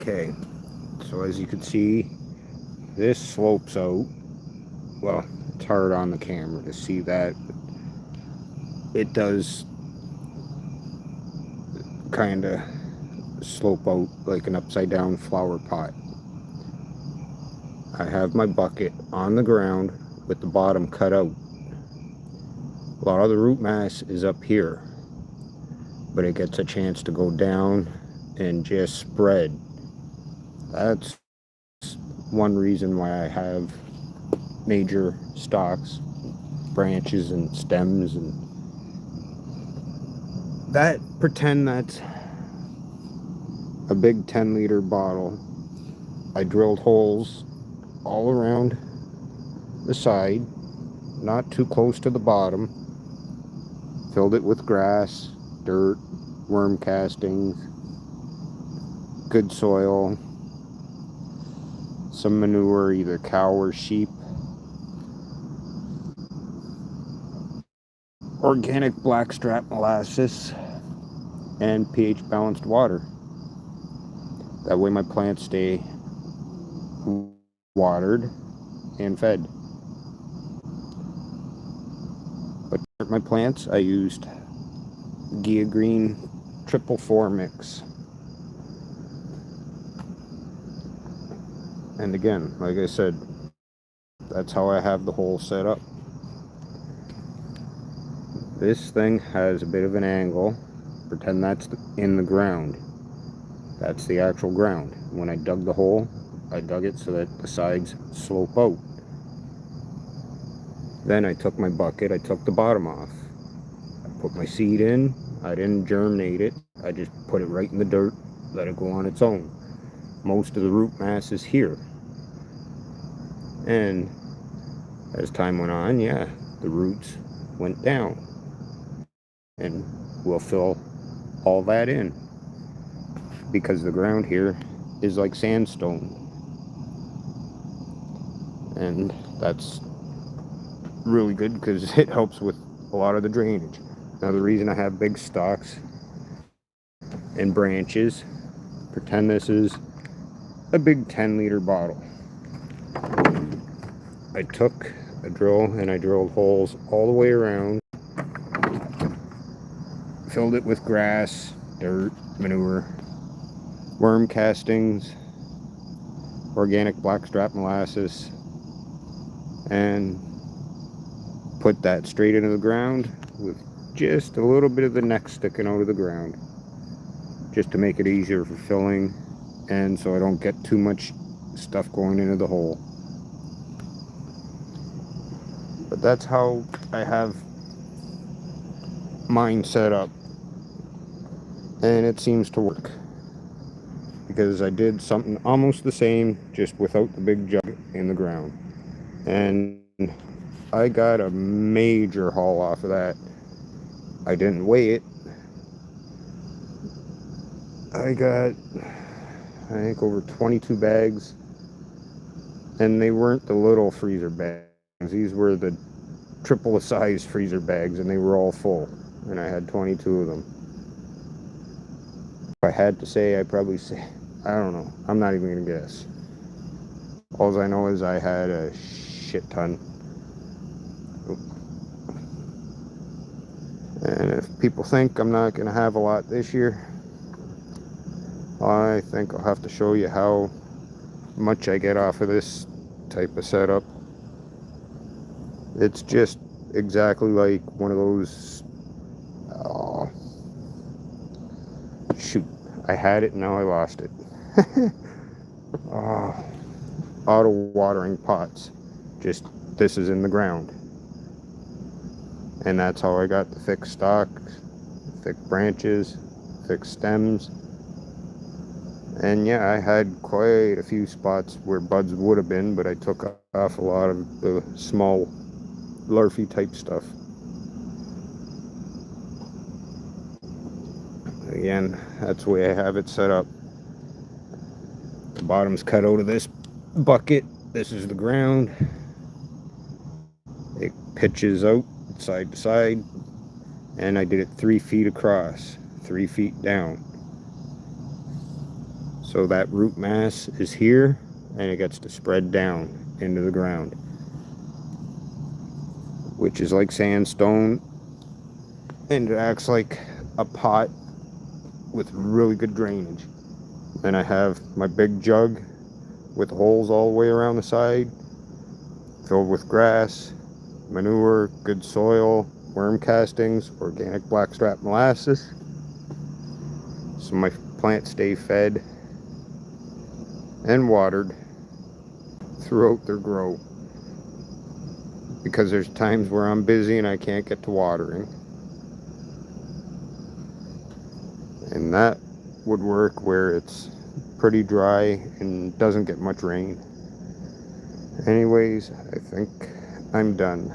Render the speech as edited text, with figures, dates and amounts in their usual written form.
Okay, so as you can see, this slopes out. Well, it's hard on the camera to see that, but it does kind of slope out like an upside down flower pot. I have my bucket on the ground with the bottom cut out. A lot of the root mass is up here, but it gets a chance to go down and just spread. That's one reason why I have major stalks, branches, and stems, and that. Pretend that's a big 10-liter bottle. I drilled holes all around the side, not too close to the bottom, filled it with grass, dirt, worm castings, good soil, some manure, either cow or sheep, organic blackstrap molasses, and pH balanced water. That way my plants stay watered and fed. But for my plants, I used Gia Green 444 mix. And again, like I said, that's how I have the hole set up. This thing has a bit of an angle. Pretend that's in the ground. That's the actual ground. When I dug the hole, I dug it so that the sides slope out. Then I took my bucket, I took the bottom off. I put my seed in. I didn't germinate it. I just put it right in the dirt, let it go on its own. Most of the root mass is here. And as time went on, yeah, the roots went down. And we'll fill all that in, because the ground here is like sandstone. And that's really good because it helps with a lot of the drainage. Now, the reason I have big stalks and branches, pretend this is a big 10-liter bottle. I took a drill and I drilled holes all the way around, filled it with grass, dirt, manure, worm castings, organic blackstrap molasses, and put that straight into the ground with just a little bit of the neck sticking out of the ground, just to make it easier for filling and so I don't get too much stuff going into the hole. But that's how I have mine set up, and it seems to work, because I did something almost the same, just without the big jug in the ground, and I got a major haul off of that. I didn't weigh it. I got, I think, over 22 bags, and they weren't the little freezer bags. These were the triple the size freezer bags, and they were all full, and I had 22 of them. If I had to say, I'd probably say, I don't know, I'm not even gonna guess. All I know is I had a shit ton. And if people think I'm not gonna have a lot this year, I think I'll have to show you how much I get off of this type of setup. It's just exactly like one of those, shoot, I had it and now I lost it. Auto watering pots. Just, this is in the ground. And that's how I got the thick stalks, thick branches, thick stems. And yeah, I had quite a few spots where buds would have been, but I took off a lot of the small larvae type stuff. Again, that's the way I have it set up. The bottom's cut out of this bucket. This is the ground. It pitches out side to side, and I did it 3 feet across, 3 feet down. So that root mass is here and it gets to spread down into the ground, which is like sandstone, and it acts like a pot with really good drainage. Then I have my big jug with holes all the way around the side, filled with grass, manure, good soil, worm castings, organic blackstrap molasses, so my plants stay fed and watered throughout their growth, because there's times where I'm busy and I can't get to watering. And that would work where it's pretty dry and doesn't get much rain. Anyways, I think I'm done.